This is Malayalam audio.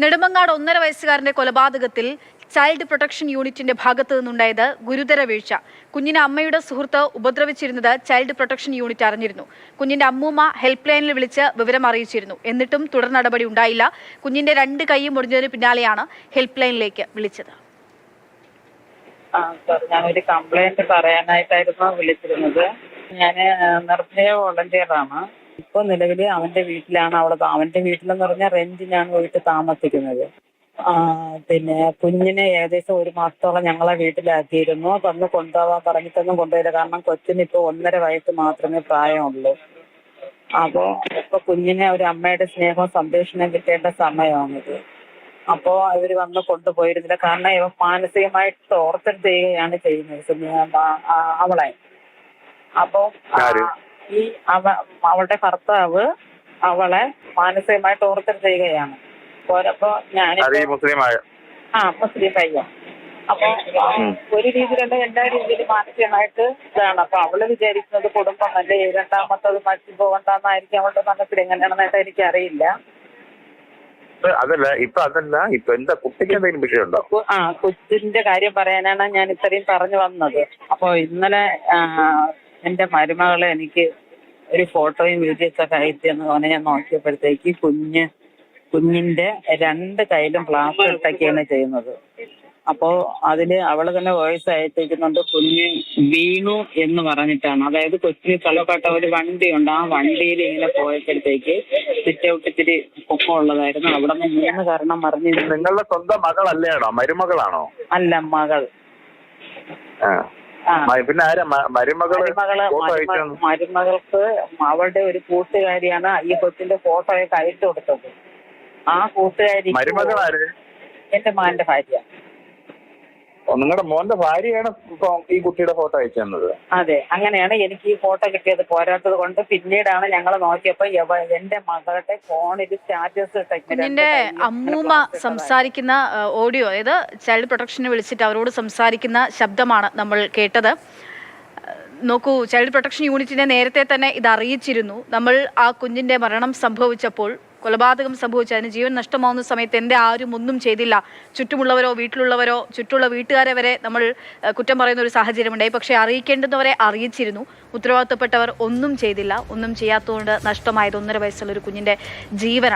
നെടുമങ്ങാട് 1.5 വയസ്സുകാരന്റെ കൊലപാതകത്തിൽ ചൈൽഡ് പ്രൊട്ടക്ഷൻ യൂണിറ്റിന്റെ ഭാഗത്തു നിന്നുണ്ടായത് ഗുരുതര വീഴ്ച. കുഞ്ഞിനെ അമ്മയുടെ സുഹൃത്ത് ഉപദ്രവിച്ചിരുന്നത് ചൈൽഡ് പ്രൊട്ടക്ഷൻ യൂണിറ്റ് അറിഞ്ഞിരുന്നു. കുഞ്ഞിന്റെ അമ്മൂമ്മ ഹെൽപ്പ് ലൈനിൽ വിളിച്ച് വിവരം അറിയിച്ചിരുന്നു. എന്നിട്ടും തുടർ നടപടി ഉണ്ടായില്ല. കുഞ്ഞിന്റെ 2 കൈയും മുറിഞ്ഞതിന് പിന്നാലെയാണ് ഹെൽപ്പ് ലൈനിലേക്ക് വിളിച്ചത്. ഞാനൊരു കംപ്ലൈന്റ് പറയാനായിട്ടായിരുന്നു വിളിച്ചിരുന്നത്. ഞാൻ നിർഭയ വോളണ്ടിയറാണ്. ഇപ്പൊ നിലവിൽ അവന്റെ വീട്ടിലാണ്. അവന്റെ വീട്ടിലെന്ന് പറഞ്ഞാൽ റെന്റിനാണ് പോയിട്ട് താമസിക്കുന്നത്. പിന്നെ കുഞ്ഞിനെ ഏകദേശം 1 മാസത്തോളം ഞങ്ങളെ വീട്ടിലാക്കിയിരുന്നു. വന്ന് കൊണ്ടുപോകാൻ പറഞ്ഞിട്ടൊന്നും കൊണ്ടുപോയില്ല. കാരണം കൊച്ചിന് ഇപ്പൊ 1.5 വയസ്സ് മാത്രമേ പ്രായമുള്ളൂ. ഇപ്പൊ കുഞ്ഞിനെ ഒരു അമ്മയുടെ സ്നേഹവും സംരക്ഷണം കിട്ടേണ്ട സമയമാണിത്. അപ്പോ അവര് വന്ന് കൊണ്ടുപോയിരുന്നില്ല. കാരണം ഇവ മാനസികമായിട്ട് ടോർച്ചർ ചെയ്യുകയാണ് ചെയ്യുന്നത് അവളെ. അപ്പോ അവളുടെ ഭർത്താവ് അവളെ മാനസികമായി ടോർച്ചർ ചെയ്യുകയാണ്. പോരപ്പോ മുസ്ലിം പയ്യ. അപ്പൊ ഒരു രീതിയിലല്ല എല്ലാ രീതിയിലും മാനസികമായിട്ട് ഇതാണ്. അപ്പൊ അവള് വിചാരിക്കുന്നത് കുടുംബം അല്ലേ, 2ാമത്തത് മറ്റു പോകണ്ടെന്നായിരിക്കും അവളുടെ മനസ്സിൽ. എങ്ങനെയാണെന്നായിട്ട് എനിക്കറിയില്ല. എന്താ കുട്ടിക്ക് എന്തെങ്കിലും വിഷയമുണ്ടോ? കൊച്ചിന്റെ കാര്യം പറയാനാണ് ഞാൻ ഇത്രയും പറഞ്ഞു വന്നത്. അപ്പൊ ഇന്നലെ എന്റെ മരുമകളെ എനിക്ക് ഒരു ഫോട്ടോയും വീഡിയോസ് ഒക്കെ അയച്ചെന്ന് പറഞ്ഞ് ഞാൻ നോക്കിയപ്പോഴത്തേക്ക് കുഞ്ഞിന്റെ 2 കൈയിലും പ്ലാസ്റ്റർ ഇട്ടൊക്കെയാണ് ചെയ്യുന്നത്. അപ്പോ അതില് അവള് തന്നെ വോയിസ് അയച്ചേക്കുന്നുണ്ട്. കുഞ്ഞ് വീണു എന്ന് പറഞ്ഞിട്ടാണ്. അതായത് കൊച്ചിന് സ്ഥലപ്പെട്ട ഒരു വണ്ടിയുണ്ട്. ആ വണ്ടിയിൽ ഇങ്ങനെ പോയപ്പോഴത്തേക്ക് സിറ്റ് ഔട്ട് ഇത്തിരി പൊക്കമുള്ളതായിരുന്നു. അവിടെ നിന്ന് 3 കാരണം മറിഞ്ഞു. നിങ്ങളുടെ സ്വന്തം മകളല്ലേണോ? മരുമകളാണോ? അല്ല, മകൾ. പിന്നെ മരുമകൾക്ക് അവളുടെ ഒരു കൂട്ടുകാരിയാണ് ഈ കൊച്ചിന്റെ ഫോട്ടോയൊക്കെ അയച്ചു കൊടുത്തത്. ആ കൂട്ടുകാരി എന്റെ മോന്റെ ഭാര്യ. നിങ്ങളുടെ മോന്റെ ഭാര്യയാണ് ഈ കുട്ടിയുടെ ഫോട്ടോ അയച്ചു തന്നത്? അതെ, അങ്ങനെയാണ് എനിക്ക് ഈ ഫോട്ടോ കിട്ടിയത്. പോരാത്തത് കൊണ്ട് പിന്നീടാണ് ഞങ്ങൾ നോക്കിയപ്പോ എന്റെ മകളുടെ ഫോണിൽ സ്റ്റാറ്റസ് കുഞ്ഞിന്റെ അമ്മൂമ്മ സംസാരിക്കുന്ന ഓഡിയോ, അതായത് ചൈൽഡ് പ്രൊട്ടക്ഷനെ വിളിച്ചിട്ട് അവരോട് സംസാരിക്കുന്ന ശബ്ദമാണ് നമ്മൾ കേട്ടത്. നോക്കൂ, ചൈൽഡ് പ്രൊട്ടക്ഷൻ യൂണിറ്റിനെ നേരത്തെ തന്നെ ഇത് അറിയിച്ചിരുന്നു. നമ്മൾ ആ കുഞ്ഞിന്റെ മരണം സംഭവിച്ചപ്പോൾ, കൊലപാതകം സംഭവിച്ചതിന് ജീവൻ നഷ്ടമാവുന്ന സമയത്ത് എൻ്റെ ആരും ഒന്നും ചെയ്തില്ല. ചുറ്റുമുള്ളവരോ വീട്ടിലുള്ളവരോ ചുറ്റുള്ള വീട്ടുകാരെ വരെ നമ്മൾ കുറ്റം പറയുന്ന ഒരു സാഹചര്യമുണ്ടായി. പക്ഷേ അറിയിക്കേണ്ടുന്നവരെ അറിയിച്ചിരുന്നു. ഉത്തരവാദിത്തപ്പെട്ടവർ ഒന്നും ചെയ്തില്ല. ഒന്നും ചെയ്യാത്തതുകൊണ്ട് നഷ്ടമായത് 1.5 വയസ്സുള്ള ഒരു കുഞ്ഞിൻ്റെ ജീവനാണ്.